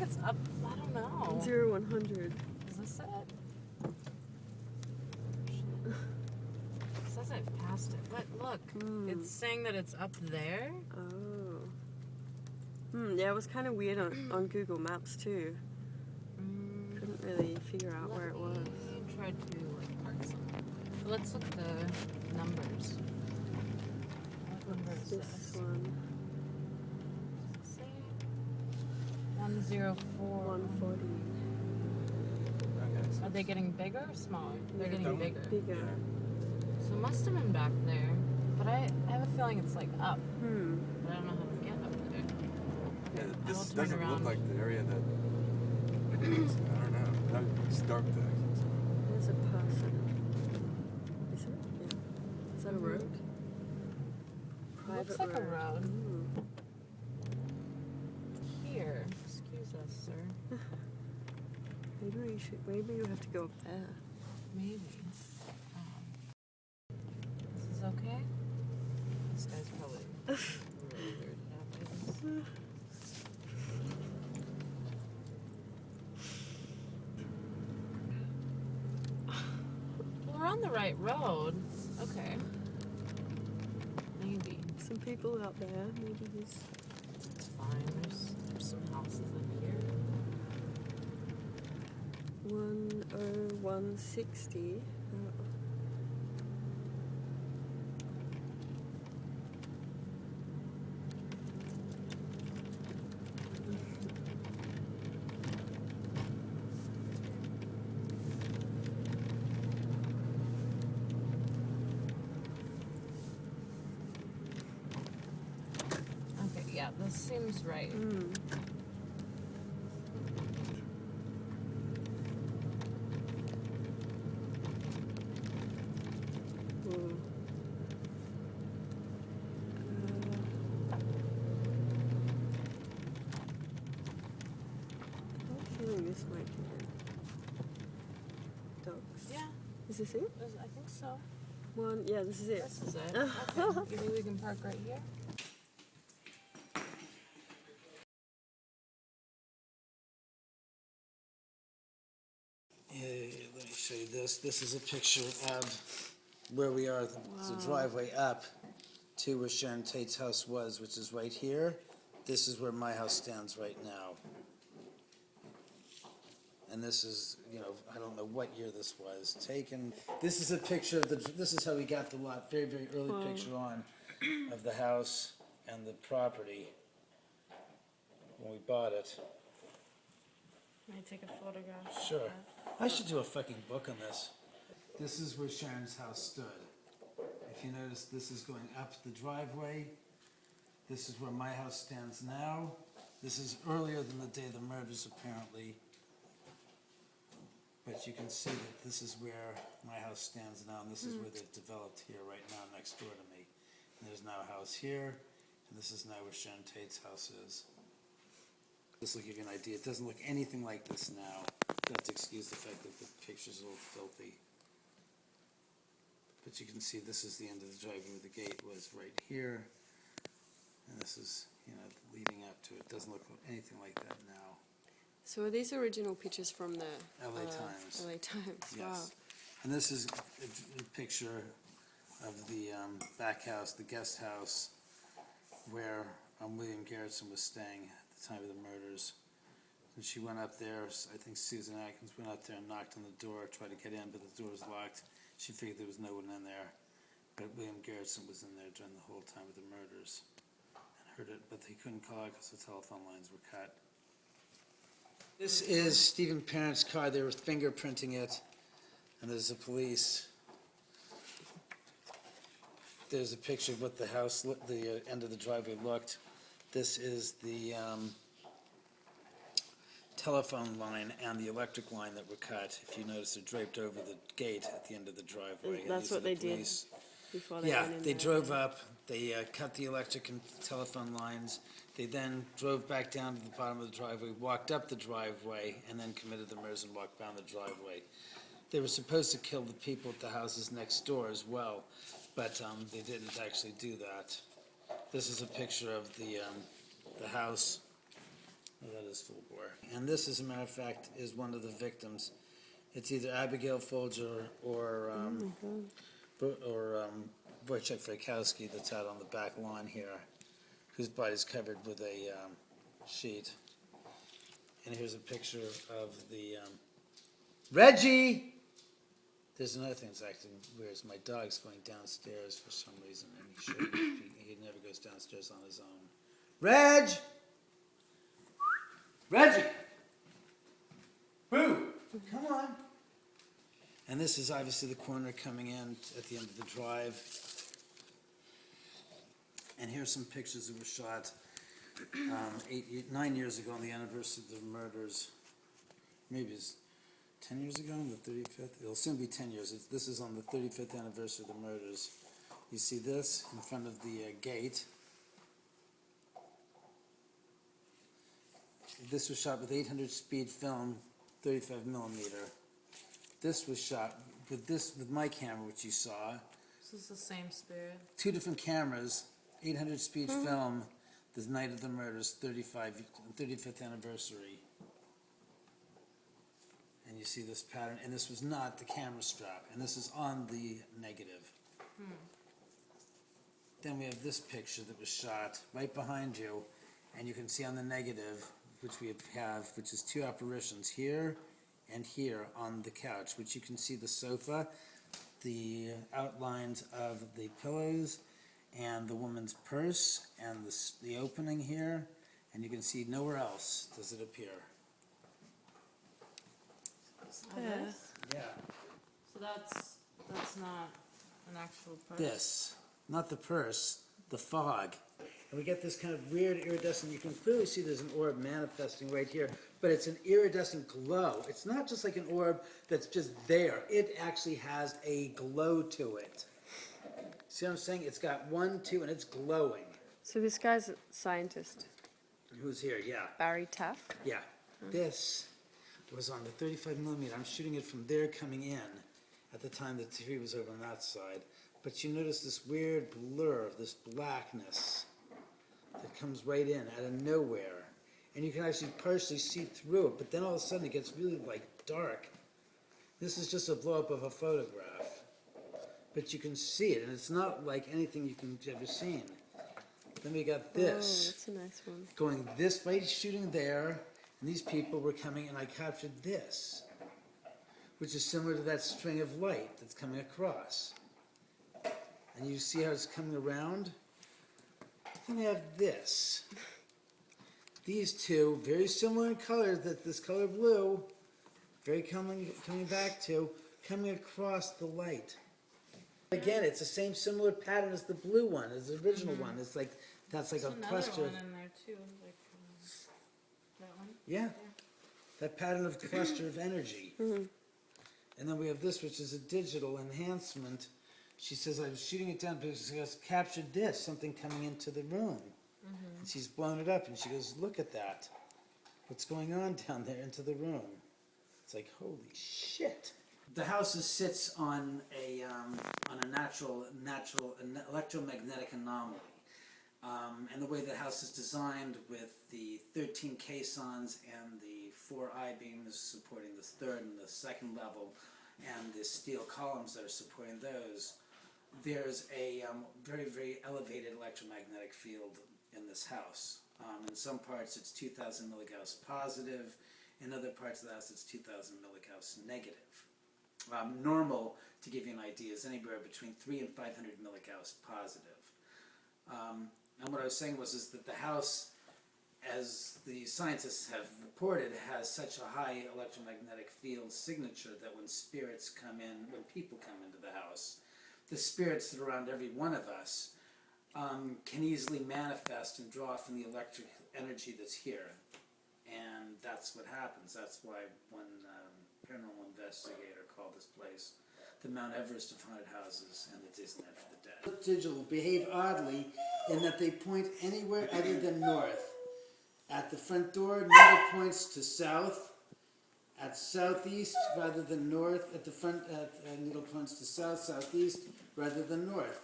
it's up. I don't know. 0, 100. Is this it? It says I've passed it, but look, it's saying that it's up there. Oh. Yeah, it was kind of weird on Google Maps too. Couldn't really figure out where it was. Let me try to like park something. Let's look at the numbers. What number is This one. 104. 140. Okay. Are they getting bigger or smaller? They're getting bigger. Bigger. So it must have been back there. But I have a feeling it's like up. Hmm. But I don't know how to get up there. Yeah, Okay, this I'll turn doesn't around. look like the area that. I don't know. It's dark there. There's a person. Is it? Yeah. Is that a road? Private Looks like a road. Ooh. Here. Excuse us, sir. Maybe you have to go up there. Maybe. This is okay? This guy's probably really weirded out by this. Well, we're on the right road. Okay. Maybe. Some people out there. Maybe he's. It's fine. There's some houses in here. 10160. Okay, yeah, this seems right. This might be it. Dogs. Yeah, Is this it? I think so. Yeah, this is it. This is it. Okay. You think we can park right here? Yeah, let me show you this. This is a picture of where we are, the driveway up to where Sharon Tate's house was, which is right here. This is where my house stands right now. And this is, I don't know what year this was taken. This is a picture of this is how we got the lot, very, very early picture on of the house and the property when we bought it. Can I take a photograph? Sure. I should do a fucking book on this. This is where Sharon's house stood. If you notice, this is going up the driveway. This is where my house stands now. This is earlier than the day of the murders, apparently. But you can see that this is where my house stands now, and this is where they've developed here right now next door to me. And there's now a house here, and this is now where Sharon Tate's house is. This will give you an idea. It doesn't look anything like this now. You have to excuse the fact that the picture's a little filthy. But you can see this is the end of the driveway where the gate was right here. And this is, leading up to it. It doesn't look anything like that now. So are these original pictures from the LA Times. LA Times. Yes. Wow. And this is a picture of the back house, the guest house, where William Garrettson was staying at the time of the murders. And she went up there, I think Susan Atkins went up there and knocked on the door, tried to get in, but the door was locked. She figured there was no one in there. But William Garrettson was in there during the whole time of the murders. And heard it, but they couldn't call it because the telephone lines were cut. This is Stephen Parent's car. They were fingerprinting it, and there's the police. There's a picture of what the house, the end of the driveway looked. This is the telephone line and the electric line that were cut. If you notice, they're draped over the gate at the end of the driveway. And That's these are what the they did police. before they Yeah, went in they there. drove up, they cut the electric and telephone lines, they then drove back down to the bottom of the driveway, walked up the driveway, and then committed the murders and walked down the driveway. They were supposed to kill the people at the houses next door as well, but they didn't actually do that. This is a picture of the house Oh, that is full bore. And this, as a matter of fact, is one of the victims. It's either Abigail Folger or Wojciech Frykowski that's out on the back lawn here, whose body's covered with a sheet. And here's a picture of the Reggie! There's another thing that's acting weird. Is my dog's going downstairs for some reason, and he shouldn't. He never goes downstairs on his own. Reg! Reggie! Boo! Come on! And this is obviously the corner coming in at the end of the drive. And here's some pictures that were shot 9 years ago on the anniversary of the murders. Maybe it's 10 years ago, on the 35th. It'll soon be 10 years. This is on the 35th anniversary of the murders. You see this in front of the gate. This was shot with 800 speed film, 35 millimeter. This was shot with my camera, which you saw. This is the same spirit. 2 different cameras, 800 speed film, the night of the murders, 35th anniversary. And you see this pattern, and this was not the camera strap, and this is on the negative. Then we have this picture that was shot right behind you, and you can see on the negative, which we have, which is 2 apparitions here and here on the couch, which you can see the sofa, the outlines of the pillows, and the woman's purse, and the opening here, and you can see nowhere else does it appear. Yeah. Yeah. So that's not an actual purse. This, not the purse, the fog. And we get this kind of weird iridescent, you can clearly see there's an orb manifesting right here, but it's an iridescent glow. It's not just like an orb that's just there. It actually has a glow to it. See what I'm saying? It's got 1, 2, and it's glowing. So this guy's a scientist, Who's here? Yeah. Barry Taff. Yeah. This was on the 35 millimeter. I'm shooting it from there coming in at the time the TV was over on that side. But you notice this weird blur, this blackness that comes right in out of nowhere. And you can actually partially see through it, but then all of a sudden it gets really like dark. This is just a blow up of a photograph. But you can see it, and it's not like anything you've ever seen. Then we got Oh, this. that's a nice one. Going this way, shooting there, and these people were coming, and I captured this, which is similar to that string of light that's coming across. And you see how it's coming around? Then we have this. These two, very similar in color, that this color blue, very coming back to, coming across the light. Again, it's the same similar pattern as the blue one, as the original one. It's like, that's like There's a another cluster. one in there too, like that one. Yeah, that pattern of cluster of energy. And then we have this, which is a digital enhancement. She says, I was shooting it down because I captured this, something coming into the room. And she's blown it up, and she goes, look at that. What's going on down there into the room? It's like, holy shit. The house sits on a natural electromagnetic anomaly. And the way the house is designed with the 13 caissons and the 4 I-beams supporting the third and the second level, and the steel columns that are supporting those, there's a very, very elevated electromagnetic field in this house. In some parts it's 2,000 milligauss positive, in other parts of the house it's 2,000 milligauss negative. Normal, to give you an idea, is anywhere between 3 and 500 milligauss positive. And what I was saying is that the house, as the scientists have reported, has such a high electromagnetic field signature that when spirits come in, when people come into the house, the spirits that are around every one of us can easily manifest and draw from the electric energy that's here. And that's what happens. That's why one paranormal investigator called this place the Mount Everest of haunted houses and the Disneyland for the dead. Digital behave oddly in that they point anywhere other than north. At the front door, needle points to south. At southeast rather than north. At the front, needle points to south, southeast rather than north.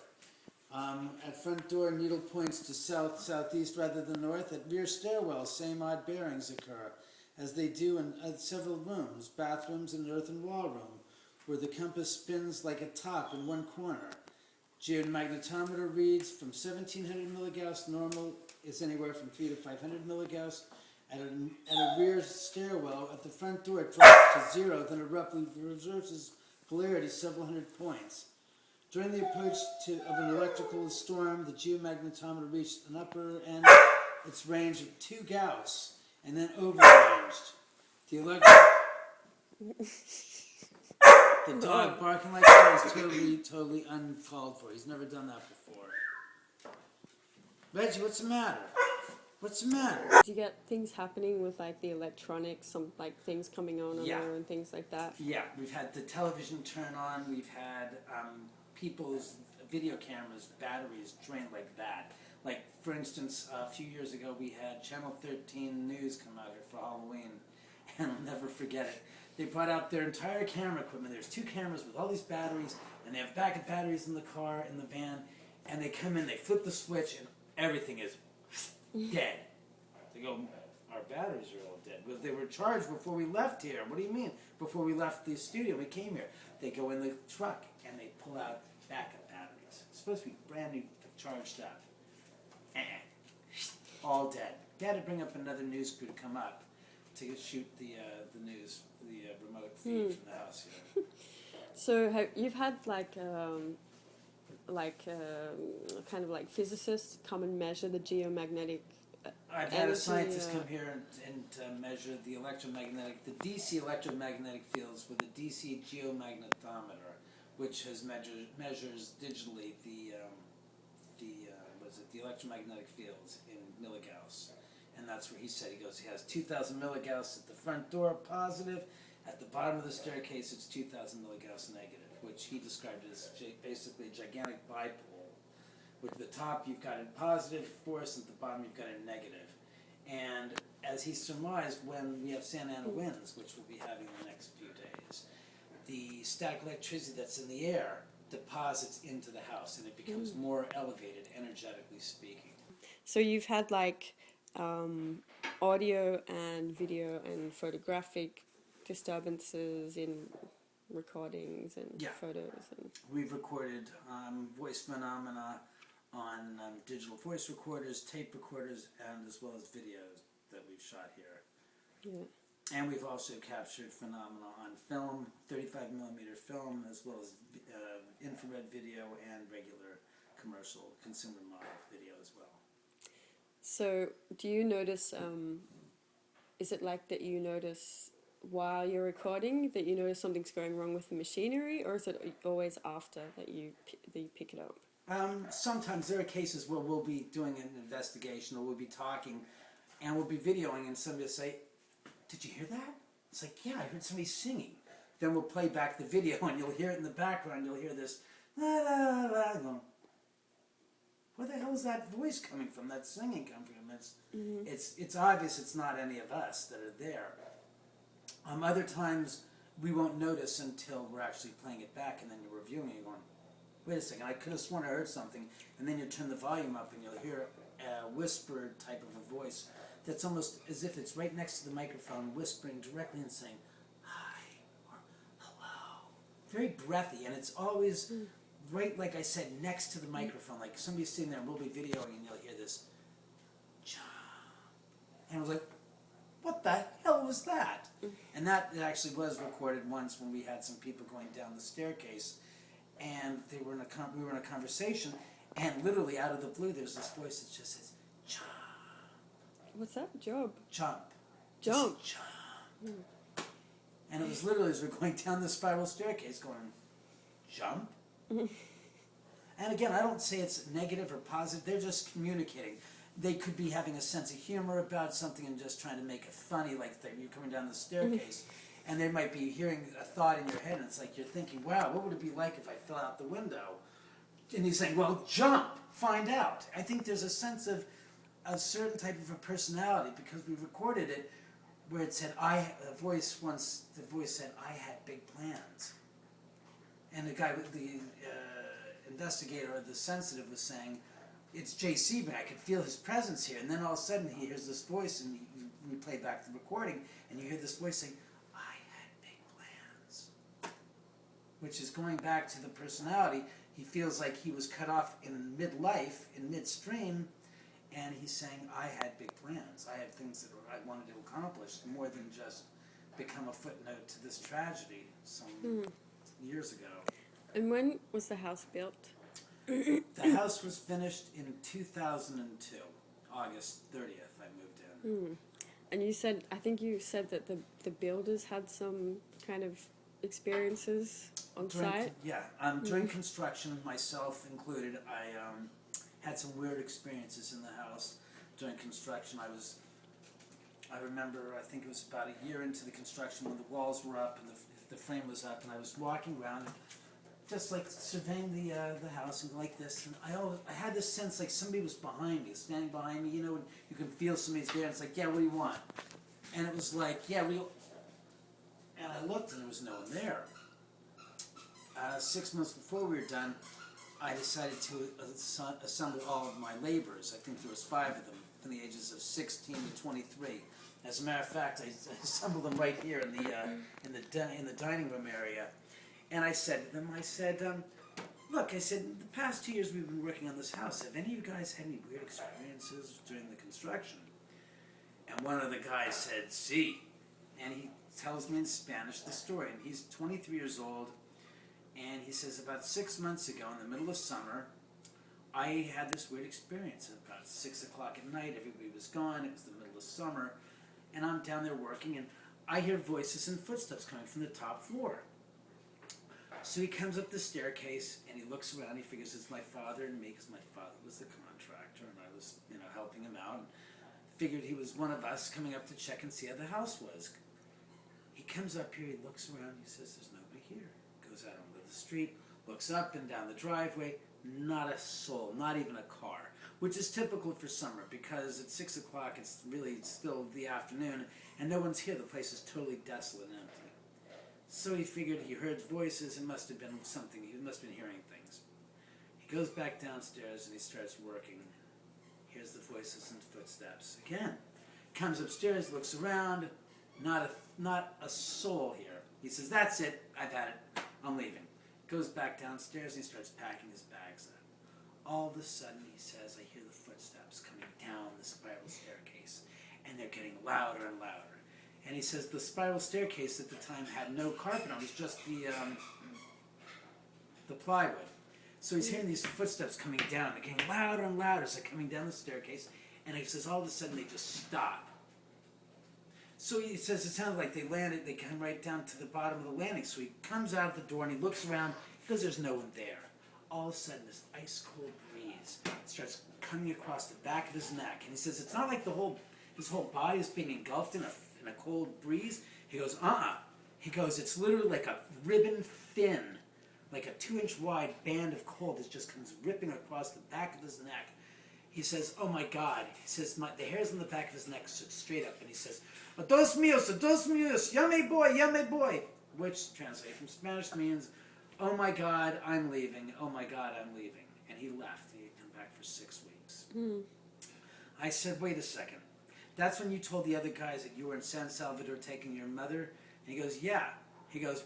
At front door, needle points to south, southeast rather than north. At rear stairwell, same odd bearings occur, as they do in several rooms, bathrooms and earthen wall room, where the compass spins like a top in one corner. Geomagnetometer reads from 1700 milligauss. Normal is anywhere from 3 to 500 milligauss. At a rear stairwell, at the front door, it drops to 0, then abruptly reverses polarity several hundred points. During the approach of an electrical storm, the geomagnetometer reached an upper end, its range of 2 Gauss, and then overranged. The dog barking like that is totally uncalled for. He's never done that before. Reggie, what's the matter? What's the matter? Do you get things happening with like the electronics, some like things coming on Yeah. there and things like that? Yeah, we've had the television turn on. We've had people's video cameras, batteries drained like that. Like, for instance, a few years ago, we had Channel 13 News come out here for Halloween, and I'll never forget it. They brought out their entire camera equipment. There's 2 cameras with all these batteries, and they have backup batteries in the car, in the van, and they come in, they flip the switch, and everything is dead. They go, our batteries are all dead. Because they were charged before we left here. What do you mean? Before we left the studio, we came here. They go in the truck, and they pull out backup batteries. It's supposed to be brand new, charged up. All dead. They had to bring up another news crew to come up to shoot the news, the remote feed from the house here. So you've had like kind of like physicists come and measure the geomagnetic I've had a energy, scientist come here and measure the electromagnetic, the DC electromagnetic fields with a DC geomagnetometer, which has measures digitally the electromagnetic fields in milligauss, and that's where he said he has 2,000 milligauss at the front door positive, at the bottom of the staircase it's 2,000 milligauss negative, which he described as basically a gigantic bipole. With the top you've got a positive force, at the bottom you've got a negative. And as he surmised, when we have Santa Ana winds, which we'll be having in the next few days, the static electricity that's in the air deposits into the house, and it becomes more elevated, energetically speaking. So you've had like audio and video and photographic disturbances in recordings and photos. And we've recorded voice phenomena on digital voice recorders, tape recorders, and as well as videos that we've shot here. Yeah. And we've also captured phenomena on film, 35 millimeter film, as well as infrared video and regular commercial consumer model video as well. So do you notice, is it like that you notice while you're recording that you notice something's going wrong with the machinery, or is it always after that you pick it up? Sometimes there are cases where we'll be doing an investigation, or we'll be talking and we'll be videoing, and somebody will say, "Did you hear that?" It's like, "Yeah, I heard somebody singing." Then we'll play back the video, and you'll hear it in the background. You'll hear this, la la la, going, where the hell is that voice coming from? That singing coming from? It's obvious it's not any of us that are there. Other times we won't notice until we're actually playing it back, and then you're reviewing it, and going, "Wait a second, I could have sworn I heard something." And then you turn the volume up, and you'll hear a whispered type of a voice that's almost as if it's right next to the microphone, whispering directly and saying, "Hi," or "Hello." Very breathy, and it's always right, like I said, next to the microphone. Like somebody's sitting there, and we'll be videoing, and you'll hear this, "Jump." And I was like, what the hell was that? And that actually was recorded once when we had some people going down the staircase, and we were in a conversation, and literally out of the blue, there's this voice that just says, "Jump." What's that? Jump. Jump. Jump. Jump. And it was literally as we're going down the spiral staircase going, "Jump." And again, I don't say it's negative or positive. They're just communicating. They could be having a sense of humor about something and just trying to make it funny, like you're coming down the staircase. And they might be hearing a thought in your head, and it's like you're thinking, "Wow, what would it be like if I fell out the window?" And he's saying, "Well, jump, find out." I think there's a sense of a certain type of a personality, because we recorded it where it said, the voice said, "I had big plans." And the guy with investigator or the sensitive was saying, it's J.C., but I could feel his presence here. And then all of a sudden he hears this voice, and we play back the recording, and you hear this voice saying, I had big plans. Which is going back to the personality. He feels like he was cut off in midlife, in midstream, and he's saying, I had big plans. I had things that I wanted to accomplish, more than just become a footnote to this tragedy some years ago. And when was the house built? The house was finished in 2002, August 30th. I moved in. And you said, I think you said that the builders had some kind of experiences on site? Yeah, during construction, myself included, I had some weird experiences in the house during construction. I remember, I think it was about a year into the construction when the walls were up and the frame was up, and I was walking around just like surveying the house and like this, and I had this sense like somebody was behind me, standing behind me, you know, and you can feel somebody's there, and it's like, yeah, what do you want? And it was like, yeah, and I looked and there was no one there. 6 months before we were done, I decided to assemble all of my laborers. I think there was 5 of them from the ages of 16 to 23. As a matter of fact, I assembled them right here in the dining room area. And I said to them, look, I said, the past 2 years we've been working on this house. Have any of you guys had any weird experiences during the construction? And one of the guys said, sí. And he tells me in Spanish the story. And he's 23 years old. And he says, about 6 months ago, in the middle of summer, I had this weird experience. About 6 o'clock at night, everybody was gone. It was the middle of summer. And I'm down there working, and I hear voices and footsteps coming from the top floor. So he comes up the staircase, and he looks around. He figures it's my father and me, because my father was the contractor, and I was, helping him out. And figured he was one of us coming up to check and see how the house was. He comes up here, he looks around, he says, there's nobody here. Goes out onto the street, looks up and down the driveway, not a soul, not even a car, which is typical for summer, because at 6 o'clock it's really still the afternoon, and no one's here. The place is totally desolate and empty. So he figured he heard voices, and must have been something, he must have been hearing things. He goes back downstairs and he starts working. Hears the voices and footsteps again. Comes upstairs, looks around, not a soul here. He says, that's it, I've had it, I'm leaving. Goes back downstairs and he starts packing his bags up. All of a sudden, he says, I hear the footsteps coming down the spiral staircase, and they're getting louder and louder. And he says the spiral staircase at the time had no carpet on, it was just the plywood. So he's hearing these footsteps coming down, they're getting louder and louder as they're coming down the staircase, and he says all of a sudden they just stop. So he says it sounded like they landed, they come right down to the bottom of the landing. So he comes out of the door and he looks around, because there's no one there. All of a sudden this ice cold breeze starts coming across the back of his neck. And he says it's not like his whole body is being engulfed in a cold breeze. He goes, He goes, it's literally like a ribbon thin, like a 2-inch wide band of cold that just comes ripping across the back of his neck. He says, oh my God. He says, the hairs on the back of his neck sit straight up, and he says, dos míos, llame boy, which translated from Spanish means, oh my God, I'm leaving, oh my God, I'm leaving. And he left, and he had come back for 6 weeks. I said, wait a second. That's when you told the other guys that you were in San Salvador taking your mother? And he goes, yeah. He goes,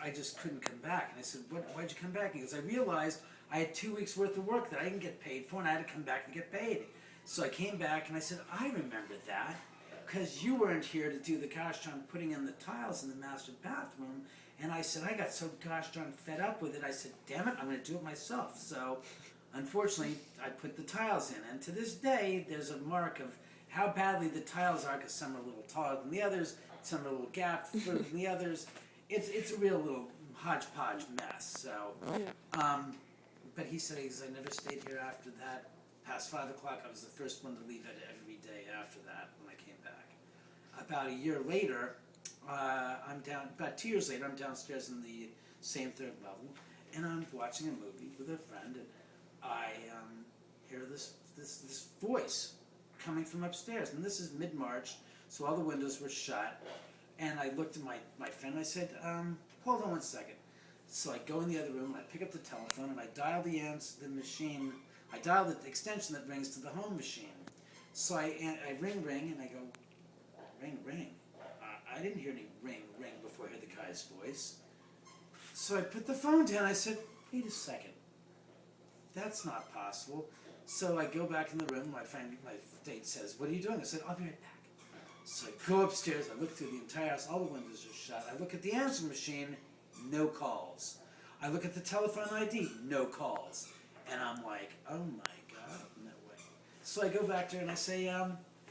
I just couldn't come back. And I said, why'd you come back? He goes, I realized I had 2 weeks worth of work that I didn't get paid for, and I had to come back to get paid. So I came back, and I said, I remember that, because you weren't here to do the gosh darn putting in the tiles in the master bathroom. And I said, I got so gosh darn fed up with it, I said, damn it, I'm going to do it myself. So unfortunately, I put the tiles in. And to this day, there's a mark of how badly the tiles are, because some are a little taller than the others, some are a little gapped further than the others. It's a real little hodgepodge mess. So, but he said, I never stayed here after that. Past 5 o'clock, I was the first one to leave it every day after that when I came back. About a year later, about 2 years later, I'm downstairs in the same 3rd level, and I'm watching a movie with a friend, and I hear this voice coming from upstairs. And this is mid-March, so all the windows were shut. And I looked at my friend and I said, hold on one second. So I go in the other room and I pick up the telephone and I dial the machine. I dial the extension that rings to the home machine. So I ring and I go, ring. I didn't hear any ring before I heard the guy's voice. So I put the phone down. I said, wait a second. That's not possible. So I go back in the room. My date says, what are you doing? I said, I'll be right back. So I go upstairs. I look through the entire house. All the windows are shut. I look at the answering machine. No calls. I look at the telephone ID. No calls. And I'm like, oh my God, no way. So I go back to her and I say,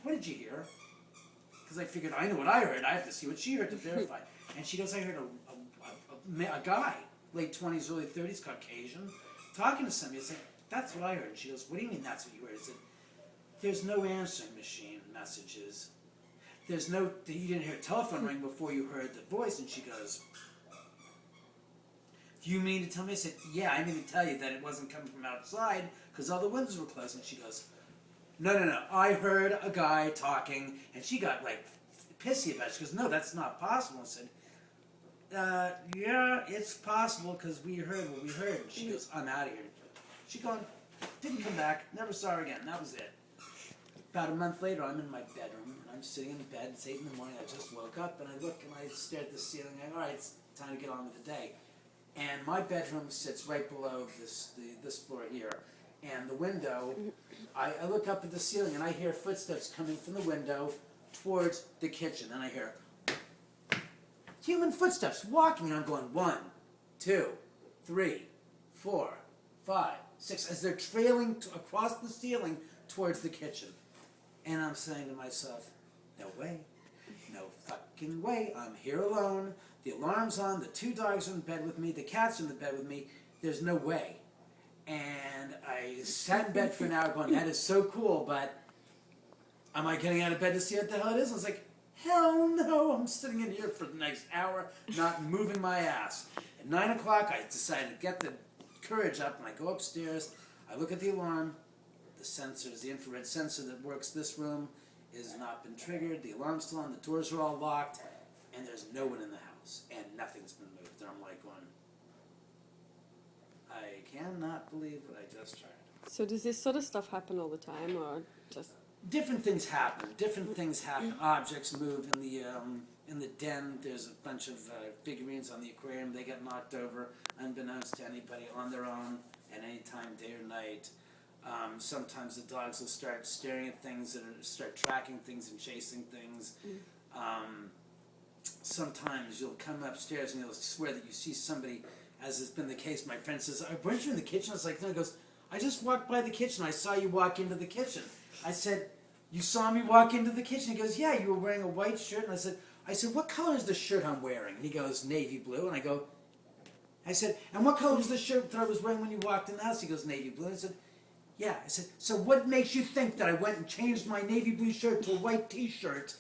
what did you hear? Because I figured I know what I heard. I have to see what she heard to verify. And she goes, I heard a guy, late 20s, early 30s, Caucasian, talking to somebody. I said, that's what I heard. And she goes, what do you mean that's what you heard? I said, there's no answering machine messages. There's no, you didn't hear a telephone ring before you heard the voice. And she goes, do you mean to tell me? I said, yeah, I mean to tell you that it wasn't coming from outside because all the windows were closed. And she goes, no, I heard a guy talking. And she got like pissy about it. She goes, no, that's not possible. I said, yeah, it's possible because we heard what we heard. And she goes, I'm out of here. She gone, didn't come back, never saw her again. That was it. About a month later, I'm in my bedroom, and I'm sitting in bed. It's 8 in the morning. I just woke up, and I look, and I stare at the ceiling. I go, all right, it's time to get on with the day. And my bedroom sits right below this floor here. And the window, I look up at the ceiling, and I hear footsteps coming from the window towards the kitchen. And I hear human footsteps walking, and I'm going 1, 2, 3, 4, 5, 6, as they're trailing across the ceiling towards the kitchen. And I'm saying to myself, no way, no fucking way, I'm here alone, the alarm's on, the 2 dogs are in bed with me, the cat's in the bed with me, there's no way. And I sat in bed for an hour going, that is so cool, but am I getting out of bed to see what the hell it is? I was like, hell no, I'm sitting in here for the next hour, not moving my ass. At 9 o'clock, I decided to get the courage up, and I go upstairs, I look at the alarm, the sensors, the infrared sensor that works this room has not been triggered, the alarm's still on, the doors are all locked, and there's no one in the house, and nothing's been moved. And I'm like going, I cannot believe what I just heard. So does this sort of stuff happen all the time, or just... Different things happen. Objects move in the den. There's a bunch of figurines on the aquarium. They get knocked over unbeknownst to anybody on their own at any time, day or night. Sometimes the dogs will start staring at things and start tracking things and chasing things. Sometimes you'll come upstairs and you'll swear that you see somebody, as has been the case. My friend says, weren't you in the kitchen? I was like, no. He goes, I just walked by the kitchen. I saw you walk into the kitchen. I said, you saw me walk into the kitchen? He goes, yeah, you were wearing a white shirt. And I said, what color is the shirt I'm wearing? And he goes, navy blue. And I said, and what color was the shirt that I was wearing when you walked in the house? He goes, navy blue. And I said, yeah. I said, so what makes you think that I went and changed my navy blue shirt to a white t-shirt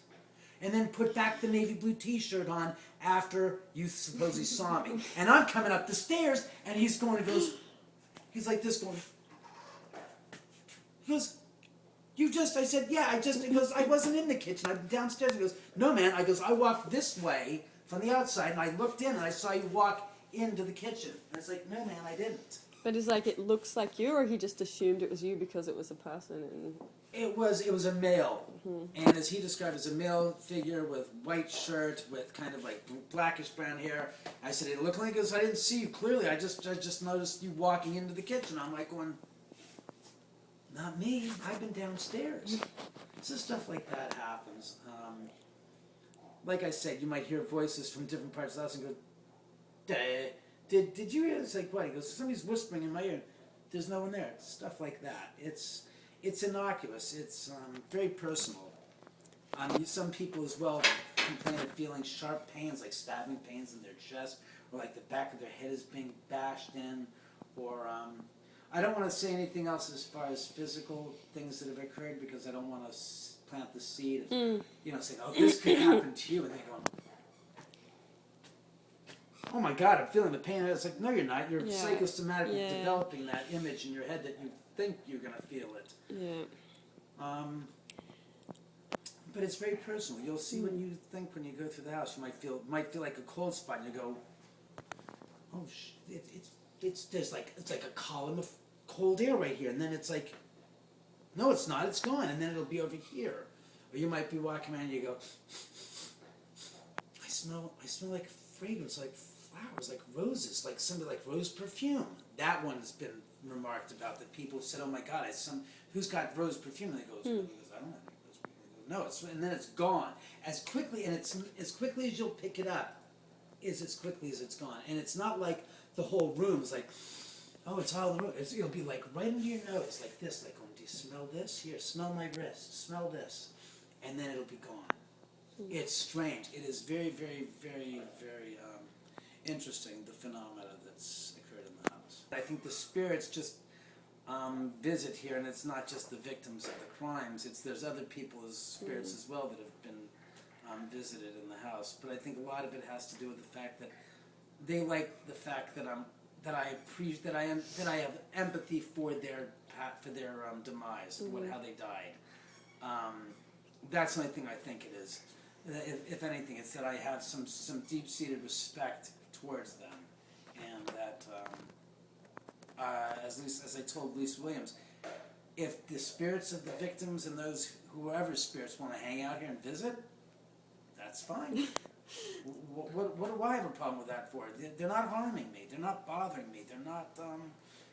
and then put back the navy blue t-shirt on after you supposedly saw me? And I'm coming up the stairs, and he's he's like this going, he goes, I said, yeah, he goes, I wasn't in the kitchen, I'm downstairs. He goes, no man, I walked this way from the outside, and I looked in, and I saw you walk into the kitchen. And I was like, no man, I didn't. But it's like it looks like you, or he just assumed it was you because it was a person? And... It was a male, and as he described, as a male figure with white shirt, with kind of like blackish brown hair. I said, it looked like I didn't see you clearly. I just noticed you walking into the kitchen. I'm like going, not me. I've been downstairs. So stuff like that happens. Like I said, you might hear voices from different parts of the house and go, Did you hear? It's like, what? He goes, somebody's whispering in my ear. There's no one there. Stuff like that. It's innocuous. It's very personal. Some people as well complain of feeling sharp pains, like stabbing pains in their chest, or like the back of their head is being bashed in, or I don't want to say anything else as far as physical things that have occurred because I don't want to plant the seed of, saying, oh, this could happen to you, and they go, oh my God, I'm feeling the pain. It's like, no, you're not. You're psychosomatically developing that image in your head that you think you're going to feel it. Yeah. But it's very personal. You'll see when you go through the house. You might feel like a cold spot, and you go, oh, it's there's like, it's like a column of cold air right here, and then it's like, no, it's not, it's gone, and then it'll be over here. Or you might be walking around and you go, I smell like fragrance, like flowers, like roses, like something like rose perfume. That one has been remarked about, that people have said, oh my God, who's got rose perfume? And he goes, I don't have any rose perfume. No, and then it's gone. As quickly as you'll pick it up, is as quickly as it's gone. And it's not like the whole room is like, oh, it's all the room. It'll be like right under your nose, like this, like, oh, do you smell this? Here, smell my wrist, smell this. And then it'll be gone. It's strange. It is very, very, very, very interesting, the phenomena that's occurred in the house. I think the spirits just visit here, and it's not just the victims of the crimes. There's other people's spirits as well that have been visited in the house. But I think a lot of it has to do with the fact that they like the fact that I have empathy for their demise, how they died. That's the only thing I think it is. If anything, it's that I have some deep-seated respect towards them, and that, as I told Lisa Williams, if the spirits of the victims and whoever's spirits want to hang out here and visit, that's fine. What do I have a problem with that for? They're not harming me. They're not bothering me. They're not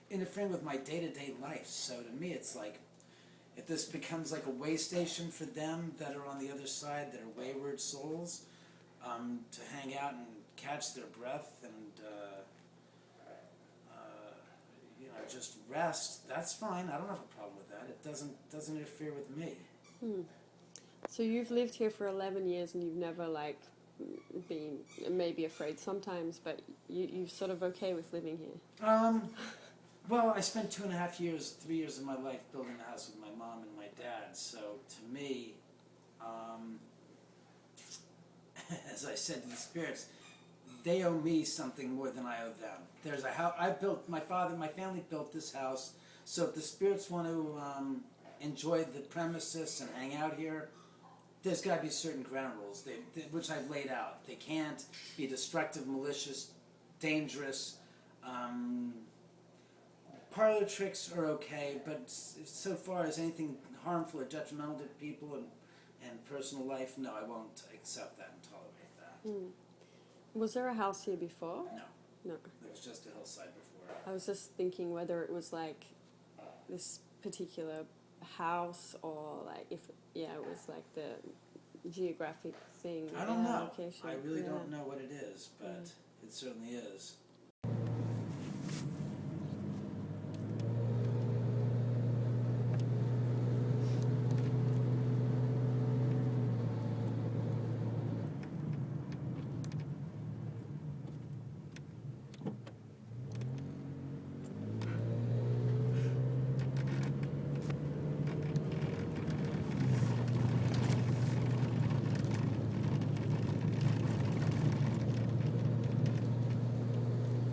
interfering with my day-to-day life. So to me, it's like, if this becomes like a way station for them that are on the other side, that are wayward souls, to hang out and catch their breath and just rest, that's fine. I don't have a problem with that. It doesn't interfere with me. So you've lived here for 11 years and you've never been maybe afraid sometimes, but you're sort of okay with living here? Well, I spent 3 years of my life building a house with my mom and my dad. So to me, as I said to the spirits, they owe me something more than I owe them. There's a house my family built this house. So if the spirits want to enjoy the premises and hang out here, there's got to be certain ground rules, which I've laid out. They can't be destructive, malicious, dangerous. Parlor tricks are okay, but so far as anything harmful or detrimental to people and personal life, no, I won't accept that and tolerate that. Was there a house here before? No. There was just a hillside before. I was just thinking whether it was like this particular house or like it was like the geographic thing. I don't know. Location. I really don't know what it is, but it certainly is.